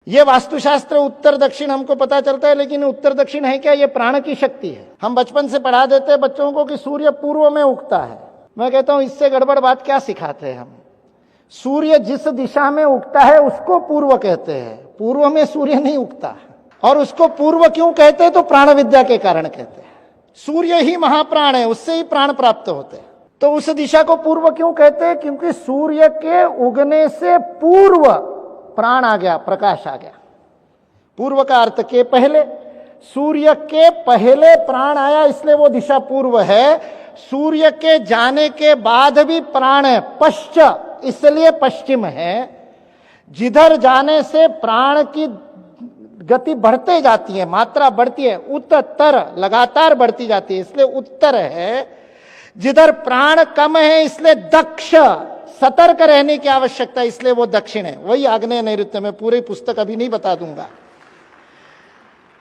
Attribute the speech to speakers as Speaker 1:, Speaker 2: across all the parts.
Speaker 1: ये वास्तुशास्त्र उत्तर दक्षिण हमको पता चलता है, लेकिन उत्तर दक्षिण है क्या? ये प्राण की शक्ति है। हम बचपन से पढ़ा देते हैं बच्चों को कि सूर्य पूर्व में उगता है। मैं कहता हूं इससे गड़बड़ बात क्या सिखाते हैं हम? सूर्य जिस दिशा में उगता है उसको पूर्व कहते हैं, पूर्व में सूर्य नहीं उगता। और उसको पूर्व क्यों कहते हैं? तो प्राण विद्या के कारण कहते हैं। सूर्य ही महाप्राण है, उससे ही प्राण प्राप्त होते हैं। तो उस दिशा को पूर्व क्यों कहते हैं? क्योंकि सूर्य के उगने से पूर्व प्राण आ गया, प्रकाश आ गया। पूर्व का अर्थ के पहले, सूर्य के पहले प्राण आया, इसलिए वो दिशा पूर्व है। सूर्य के जाने के बाद भी प्राण है, पश्च इसलिए पश्चिम है। जिधर जाने से प्राण की गति बढ़ते जाती है, मात्रा बढ़ती है, उत्तर लगातार बढ़ती जाती है, इसलिए उत्तर है। जिधर प्राण कम है इसलिए दक्ष, सतर्क रहने की आवश्यकता, इसलिए वो दक्षिण है। वही आग्नेय नैऋत्य में, पूरी पुस्तक अभी नहीं बता दूंगा।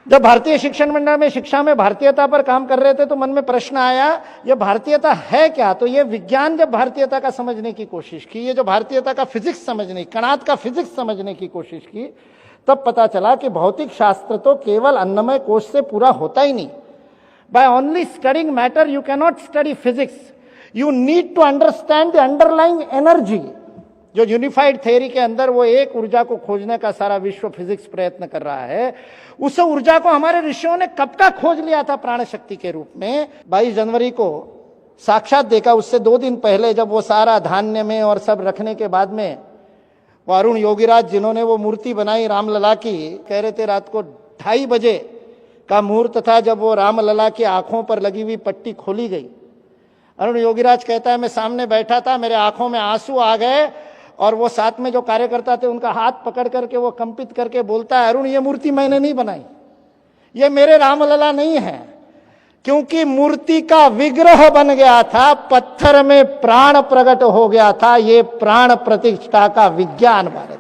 Speaker 1: जब भारतीय शिक्षण मंडल में शिक्षा में भारतीयता पर काम कर रहे थे तो मन में प्रश्न आया, ये भारतीयता है क्या? तो ये विज्ञान जब भारतीयता का समझने की कोशिश की, ये जो भारतीयता का फिजिक्स समझने, कणाद का फिजिक्स समझने की कोशिश की, तब पता चला कि भौतिक शास्त्र तो केवल अन्नमय कोश से पूरा होता ही नहीं। By only studying matter you cannot study physics, you need to understand the underlying energy. जो यूनिफाइड थ्योरी के अंदर वो एक ऊर्जा को खोजने का सारा विश्व फिजिक्स प्रयत्न कर रहा है, उस ऊर्जा को हमारे ऋषियों ने कब का खोज लिया था प्राण शक्ति के रूप में। 22 जनवरी को साक्षात देखा। उससे 2 दिन पहले जब वो सारा धान्य में और सब रखने के बाद में वो अरुण योगीराज जिन्होंने वो मूर्ति बनाई रामलला की, कह रहे थे रात को 2:30 बजे का मुहूर्त था जब वो रामलला की आंखों पर लगी हुई पट्टी खोली गई। अरुण योगीराज कहता है मैं सामने बैठा था, मेरे आंखों में आंसू आ गए, और वो साथ में जो कार्यकर्ता थे उनका हाथ पकड़ करके वो कंपित करके बोलता है, अरुण ये मूर्ति मैंने नहीं बनाई, ये मेरे रामलला नहीं है, क्योंकि मूर्ति का विग्रह बन गया था, पत्थर में प्राण प्रकट हो गया था। ये प्राण प्रतिष्ठा का विज्ञान भारत